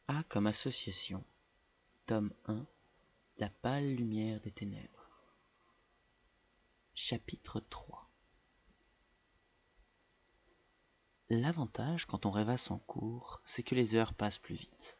A comme association. Tome 1. La pâle lumière des ténèbres. Chapitre 3. L'avantage quand on rêvasse en cours, c'est que les heures passent plus vite.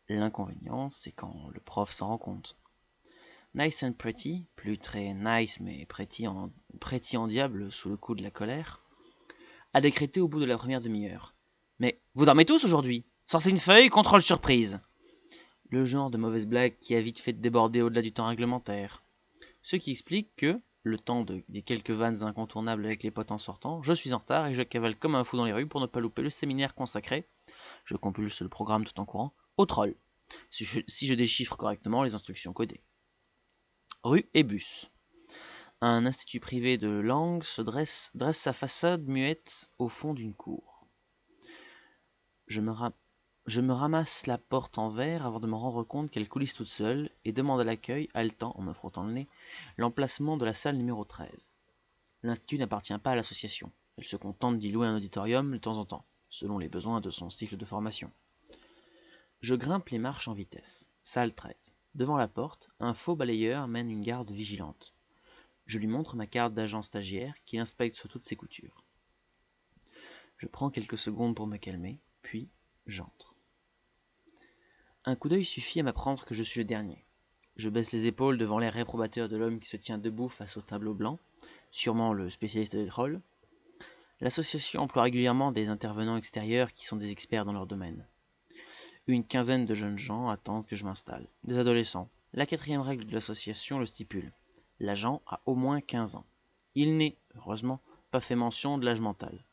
L'inconvénient, c'est quand le prof s'en rend compte. Nice and Pretty, plus très nice mais pretty en diable sous le coup de la colère, a décrété au bout de la première demi-heure. Mais vous dormez tous aujourd'hui? Sortez une feuille, contrôle surprise. Le genre de mauvaise blague qui a vite fait déborder au-delà du temps réglementaire. Ce qui explique que, le temps des quelques vannes incontournables avec les potes en sortant, je suis en retard et je cavale comme un fou dans les rues pour ne pas louper le séminaire consacré, je compulse le programme tout en courant, au troll, si je déchiffre correctement les instructions codées. Rue et bus. Un institut privé de langue dresse sa façade muette au fond d'une cour. Je me ramasse la porte en verre avant de me rendre compte qu'elle coulisse toute seule et demande à l'accueil, haletant en me frottant le nez, l'emplacement de la salle numéro 13. L'institut n'appartient pas à l'association. Elle se contente d'y louer un auditorium de temps en temps, selon les besoins de son cycle de formation. Je grimpe les marches en vitesse. Salle 13. Devant la porte, un faux balayeur mène une garde vigilante. Je lui montre ma carte d'agent stagiaire qui inspecte sur toutes ses coutures. Je prends quelques secondes pour me calmer, puis j'entre. Un coup d'œil suffit à m'apprendre que je suis le dernier. Je baisse les épaules devant l'air réprobateur de l'homme qui se tient debout face au tableau blanc, sûrement le spécialiste des trolls. L'association emploie régulièrement des intervenants extérieurs qui sont des experts dans leur domaine. Une quinzaine de jeunes gens attendent que je m'installe. Des adolescents. La quatrième règle de l'association le stipule. L'agent a au moins 15 ans. Il n'est, heureusement, pas fait mention de l'âge mental.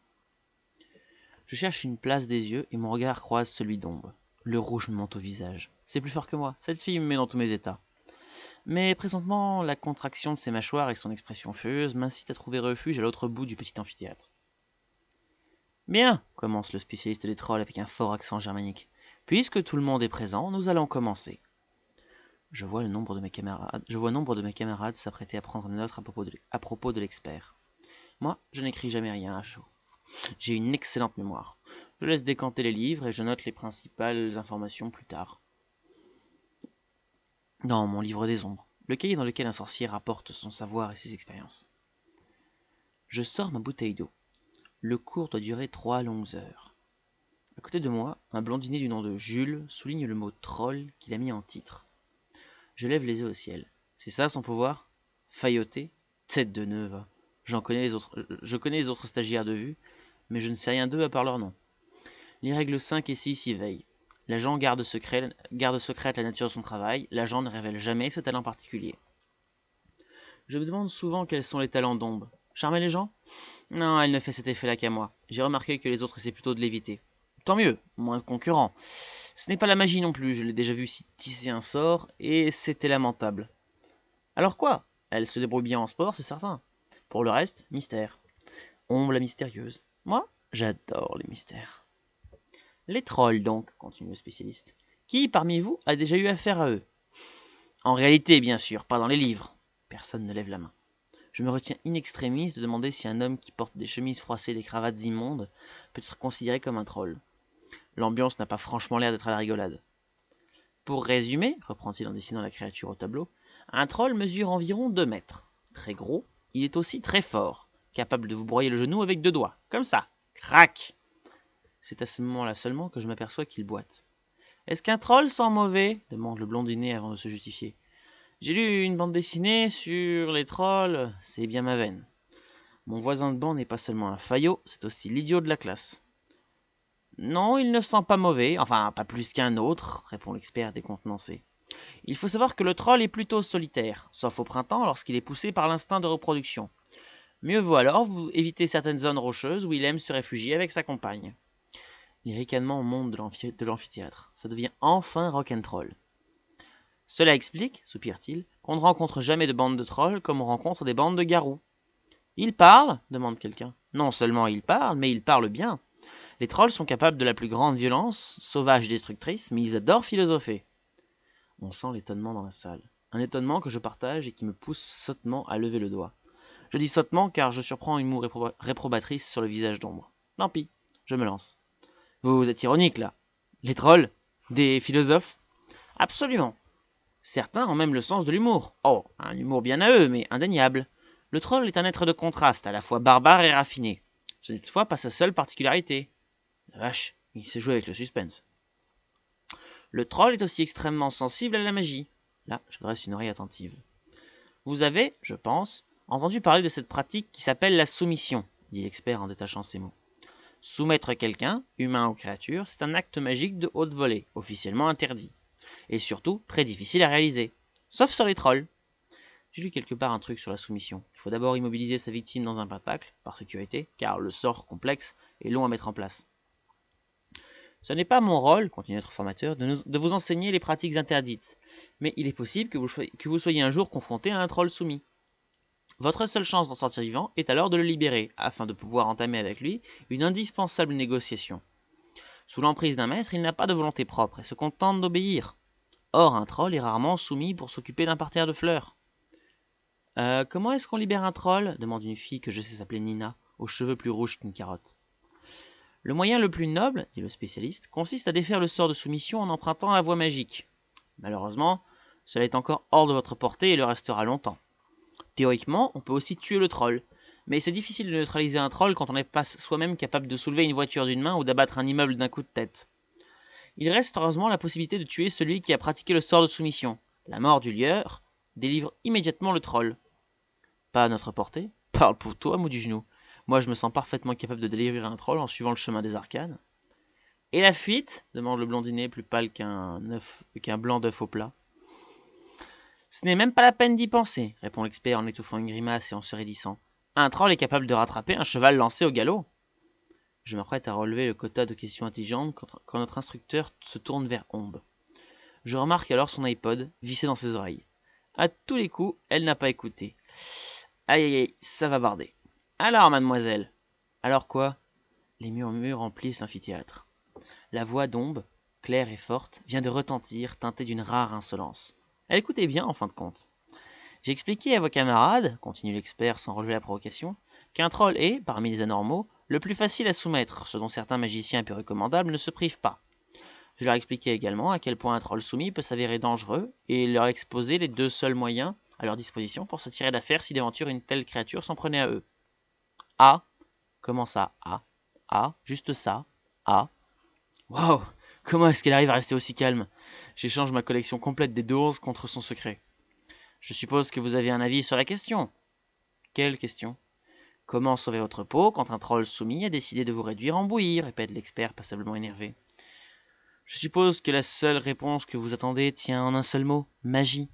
Je cherche une place des yeux et mon regard croise celui d'Ombre. Le rouge me monte au visage. C'est plus fort que moi. Cette fille me met dans tous mes états. Mais présentement, la contraction de ses mâchoires et son expression furieuse m'incitent à trouver refuge à l'autre bout du petit amphithéâtre. Bien, commence le spécialiste des trolls avec un fort accent germanique. Puisque tout le monde est présent, nous allons commencer. Je vois nombre de mes camarades s'apprêter à prendre des notes à propos de l'expert. Moi, je n'écris jamais rien à chaud. J'ai une excellente mémoire. Je laisse décanter les livres et je note les principales informations plus tard. Dans mon livre des ombres, le cahier dans lequel un sorcier rapporte son savoir et ses expériences. Je sors ma bouteille d'eau. Le cours doit durer 3 longues heures. À côté de moi, un blondinet du nom de Jules souligne le mot troll qu'il a mis en titre. Je lève les yeux au ciel. C'est ça son pouvoir? Failloter? Tête de neuve. Je connais les autres stagiaires de vue, mais je ne sais rien d'eux à part leur nom. Les règles 5 et 6 y veillent. L'agent garde secrète la nature de son travail, l'agent ne révèle jamais ses talents particuliers. Je me demande souvent quels sont les talents d'Ombre. Charmer les gens? Non, elle ne fait cet effet-là qu'à moi. J'ai remarqué que les autres essaient plutôt de l'éviter. Tant mieux, moins de concurrents. Ce n'est pas la magie non plus, je l'ai déjà vu tisser un sort, et c'était lamentable. Alors quoi? Elle se débrouille bien en sport, c'est certain. Pour le reste, mystère. Ombre la mystérieuse. Moi, j'adore les mystères. Les trolls donc, continue le spécialiste. Qui parmi vous a déjà eu affaire à eux? En réalité, bien sûr, pas dans les livres. Personne ne lève la main. Je me retiens in extremis de demander si un homme qui porte des chemises froissées et des cravates immondes peut être considéré comme un troll. L'ambiance n'a pas franchement l'air d'être à la rigolade. Pour résumer, reprend-il en dessinant la créature au tableau, un troll mesure environ 2 mètres. Très gros, il est aussi très fort, capable de vous broyer le genou avec 2 doigts, comme ça. Crac! C'est à ce moment-là seulement que je m'aperçois qu'il boite. Est-ce qu'un troll sent mauvais? Demande le blondinet avant de se justifier. J'ai lu une bande dessinée sur les trolls, c'est bien ma veine. Mon voisin de banc n'est pas seulement un faillot, c'est aussi l'idiot de la classe. Non, il ne sent pas mauvais, enfin pas plus qu'un autre, répond l'expert décontenancé. Il faut savoir que le troll est plutôt solitaire, sauf au printemps lorsqu'il est poussé par l'instinct de reproduction. Mieux vaut alors vous éviter certaines zones rocheuses où il aime se réfugier avec sa compagne. Les ricanements montent de l'amphithéâtre. Ça devient enfin rock'n'troll. Cela explique, soupire-t-il, qu'on ne rencontre jamais de bande de trolls comme on rencontre des bandes de garous. Ils parlent? Demande quelqu'un. Non seulement ils parlent, mais ils parlent bien. Les trolls sont capables de la plus grande violence, sauvages et destructrice, mais ils adorent philosopher. On sent l'étonnement dans la salle. Un étonnement que je partage et qui me pousse sottement à lever le doigt. Je dis sottement car je surprends une moue réprobatrice sur le visage d'Ombre. Tant pis, je me lance. Vous êtes ironique là. Les trolls, Des philosophes? Absolument. Certains ont même le sens de l'humour. Oh, un humour bien à eux, mais indéniable. Le troll est un être de contraste, à la fois barbare et raffiné. Ce n'est toutefois pas sa seule particularité. La vache, il s'est joué avec le suspense. Le troll est aussi extrêmement sensible à la magie. Là, je dresse une oreille attentive. Vous avez, je pense, entendu parler de cette pratique qui s'appelle la soumission, dit l'expert en détachant ses mots. Soumettre quelqu'un, humain ou créature, c'est un acte magique de haute volée, officiellement interdit. Et surtout, très difficile à réaliser. Sauf sur les trolls. J'ai lu quelque part un truc sur la soumission. Il faut d'abord immobiliser sa victime dans un pentacle, par sécurité, car le sort complexe est long à mettre en place. Ce n'est pas mon rôle, continue notre formateur, de vous enseigner les pratiques interdites, mais il est possible que vous soyez un jour confronté à un troll soumis. Votre seule chance d'en sortir vivant est alors de le libérer, afin de pouvoir entamer avec lui une indispensable négociation. Sous l'emprise d'un maître, il n'a pas de volonté propre et se contente d'obéir. Or, un troll est rarement soumis pour s'occuper d'un parterre de fleurs. Comment est-ce qu'on libère un troll demande une fille que je sais s'appeler Nina, aux cheveux plus rouges qu'une carotte. Le moyen le plus noble, dit le spécialiste, consiste à défaire le sort de soumission en empruntant la voie magique. Malheureusement, cela est encore hors de votre portée et le restera longtemps. Théoriquement, on peut aussi tuer le troll, mais c'est difficile de neutraliser un troll quand on n'est pas soi-même capable de soulever une voiture d'une main ou d'abattre un immeuble d'un coup de tête. Il reste heureusement la possibilité de tuer celui qui a pratiqué le sort de soumission. La mort du lieur délivre immédiatement le troll. Pas à notre portée. Parle pour toi, mot du genou. Moi, je me sens parfaitement capable de délivrer un troll en suivant le chemin des arcanes. Et la fuite demande le blondinet, plus pâle qu'un blanc d'œuf au plat. Ce n'est même pas la peine d'y penser, répond l'expert en étouffant une grimace et en se raidissant. Un troll est capable de rattraper un cheval lancé au galop. Je m'apprête à relever le quota de questions intelligentes quand notre instructeur se tourne vers Ombe. Je remarque alors son iPod vissé dans ses oreilles. À tous les coups, elle n'a pas écouté. Aïe aïe aïe, ça va barder. Alors, mademoiselle. Alors quoi? Les murmures remplissent l'amphithéâtre. La voix d'Ombe, claire et forte, vient de retentir, teintée d'une rare insolence. Elle écoutait bien, en fin de compte. J'ai expliqué à vos camarades, continue l'expert sans relever la provocation, qu'un troll est, parmi les anormaux, le plus facile à soumettre, ce dont certains magiciens peu recommandables ne se privent pas. Je leur expliquais également à quel point un troll soumis peut s'avérer dangereux, et leur exposer les deux seuls moyens à leur disposition pour se tirer d'affaire si d'aventure une telle créature s'en prenait à eux. Ah, comment ça, ah? Ah, juste ça, ah? Waouh, comment est-ce qu'elle arrive à rester aussi calme? J'échange ma collection complète des 2 contre son secret. Je suppose que vous avez un avis sur la question. Quelle question? Comment sauver votre peau quand un troll soumis a décidé de vous réduire en bouillie, répète l'expert passablement énervé. Je suppose que la seule réponse que vous attendez tient en un seul mot, magie.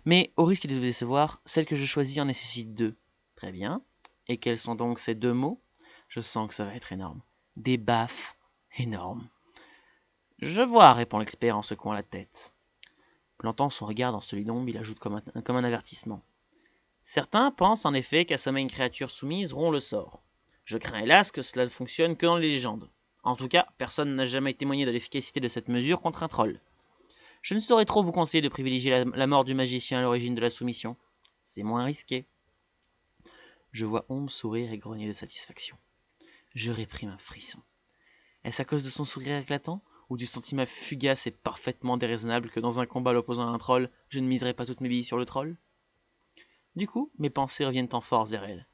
Mais au risque de vous décevoir, celle que je choisis en nécessite 2. Très bien. Et quels sont donc ces 2 mots? Je sens que ça va être énorme. Des baffes énormes. Je vois, répond l'expert en secouant la tête. Plantant son regard dans celui d'Ombe, il ajoute comme un avertissement. Certains pensent en effet qu'assommer une créature soumise rompt le sort. Je crains hélas que cela ne fonctionne que dans les légendes. En tout cas, personne n'a jamais témoigné de l'efficacité de cette mesure contre un troll. Je ne saurais trop vous conseiller de privilégier la mort du magicien à l'origine de la soumission. C'est moins risqué. Je vois Ombe sourire et grogner de satisfaction. Je réprime un frisson. Est-ce à cause de son sourire éclatant, ou du sentiment fugace et parfaitement déraisonnable que dans un combat l'opposant à un troll, je ne miserai pas toutes mes billes sur le troll? Du coup, mes pensées reviennent en force vers elle.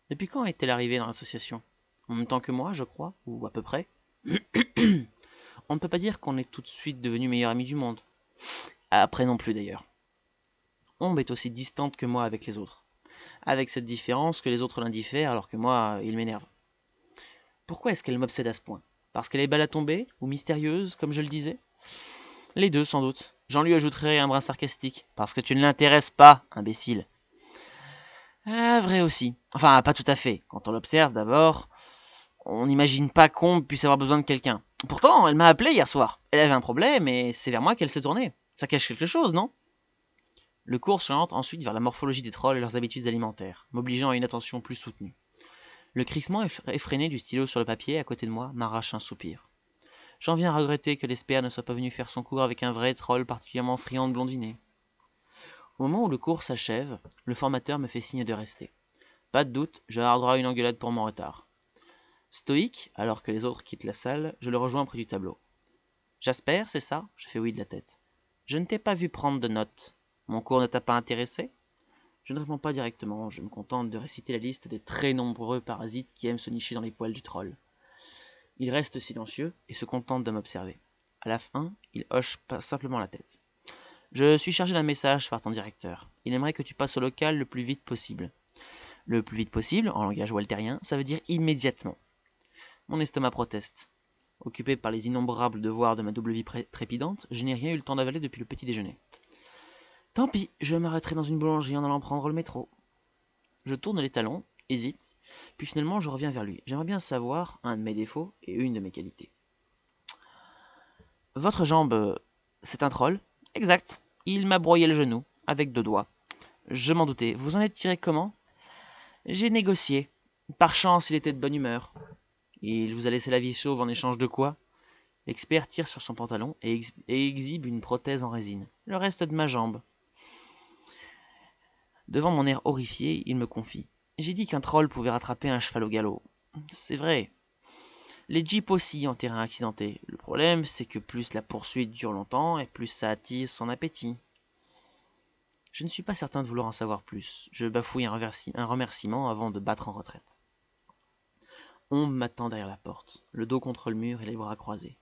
Depuis quand est-elle arrivée dans l'association? En même temps que moi, je crois, ou à peu près. On ne peut pas dire qu'on est tout de suite devenu meilleur ami du monde. Après non plus d'ailleurs. Ombe est aussi distante que moi avec les autres. Avec cette différence que les autres l'indiffèrent alors que moi, il m'énerve. Pourquoi est-ce qu'elle m'obsède à ce point? Parce qu'elle est belle à tomber, ou mystérieuse, comme je le disais? Les deux, sans doute. J'en lui ajouterai un brin sarcastique. Parce que tu ne l'intéresses pas, imbécile. Ah, vrai aussi. Enfin, pas tout à fait. Quand on l'observe d'abord, on n'imagine pas qu'on puisse avoir besoin de quelqu'un. Pourtant, elle m'a appelé hier soir. Elle avait un problème et c'est vers moi qu'elle s'est tournée. Ça cache quelque chose, non? Le cours s'oriente ensuite vers la morphologie des trolls et leurs habitudes alimentaires, m'obligeant à une attention plus soutenue. Le crissement effréné du stylo sur le papier à côté de moi m'arrache un soupir. J'en viens à regretter que l'espère ne soit pas venu faire son cours avec un vrai troll particulièrement friand de blondinet. Au moment où le cours s'achève, le formateur me fait signe de rester. Pas de doute, je droit une engueulade pour mon retard. Stoïque, alors que les autres quittent la salle, je le rejoins près du tableau. Jasper, c'est ça? Je fais oui de la tête. Je ne t'ai pas vu prendre de notes. Mon cours ne t'a pas intéressé? Je ne réponds pas directement, je me contente de réciter la liste des très nombreux parasites qui aiment se nicher dans les poils du troll. Il reste silencieux et se contente de m'observer. À la fin, il hoche simplement la tête. Je suis chargé d'un message par ton directeur. Il aimerait que tu passes au local le plus vite possible. Le plus vite possible, en langage waltérien, ça veut dire immédiatement. Mon estomac proteste. Occupé par les innombrables devoirs de ma double vie trépidante, je n'ai rien eu le temps d'avaler depuis le petit déjeuner. Tant pis, je m'arrêterai dans une boulangerie en allant prendre le métro. Je tourne les talons, hésite, puis finalement je reviens vers lui. J'aimerais bien savoir un de mes défauts et une de mes qualités. Votre jambe, c'est un troll? Exact. Il m'a broyé le genou, avec 2 doigts. Je m'en doutais. Vous en êtes tiré comment? J'ai négocié. Par chance, il était de bonne humeur. Il vous a laissé la vie sauve en échange de quoi? L'expert tire sur son pantalon et exhibe une prothèse en résine. Le reste de ma jambe. Devant mon air horrifié, il me confie. J'ai dit qu'un troll pouvait rattraper un cheval au galop. C'est vrai. Les jeeps aussi en terrain accidenté. Le problème, c'est que plus la poursuite dure longtemps et plus ça attise son appétit. Je ne suis pas certain de vouloir en savoir plus. Je bafouille un remerciement avant de battre en retraite. Ombre m'attend derrière la porte, le dos contre le mur et les bras croisés.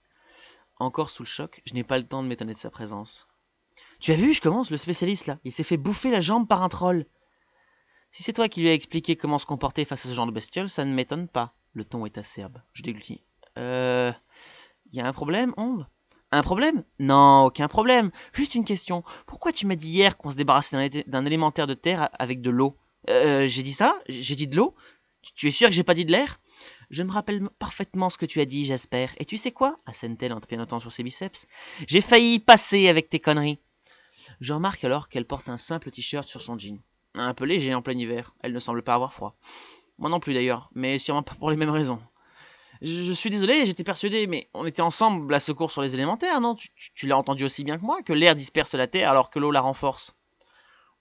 Encore sous le choc, je n'ai pas le temps de m'étonner de sa présence. Tu as vu, je commence, le spécialiste là, il s'est fait bouffer la jambe par un troll. Si c'est toi qui lui as expliqué comment se comporter face à ce genre de bestiole, ça ne m'étonne pas. Le ton est acerbe. Je déglutis. Y a un problème, Ombre? Un problème? Non, aucun problème. Juste une question. Pourquoi tu m'as dit hier qu'on se débarrassait d'un élémentaire de terre avec de l'eau? J'ai dit ça? J'ai dit de l'eau? Tu es sûr que j'ai pas dit de l'air? Je me rappelle parfaitement ce que tu as dit, Jasper. Et tu sais quoi? Assène-t-elle en pianotant sur ses biceps. J'ai failli y passer avec tes conneries. Je remarque alors qu'elle porte un simple t-shirt sur son jean. Un peu léger en plein hiver. Elle ne semble pas avoir froid. Moi non plus d'ailleurs, mais sûrement pas pour les mêmes raisons. Je suis désolé, j'étais persuadé, mais on était ensemble à ce cours sur les élémentaires, non? Tu l'as entendu aussi bien que moi, que l'air disperse la terre alors que l'eau la renforce.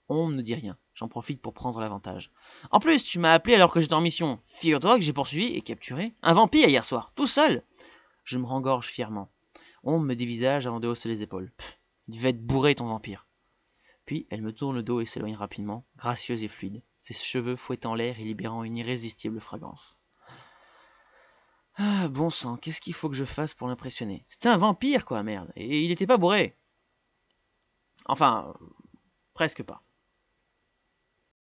On ne dit rien, j'en profite pour prendre l'avantage. En plus, tu m'as appelé alors que j'étais en mission. Figure-toi que j'ai poursuivi et capturé un vampire hier soir, tout seul. Je me rengorge fièrement. On me dévisage avant de hausser les épaules. Pff, il devait être bourré ton vampire. Puis elle me tourne le dos et s'éloigne rapidement, gracieuse et fluide, ses cheveux fouettant l'air et libérant une irrésistible fragrance. Ah, bon sang, qu'est-ce qu'il faut que je fasse pour l'impressionner? C'était un vampire, quoi, merde. Et il était pas bourré. Enfin, presque pas.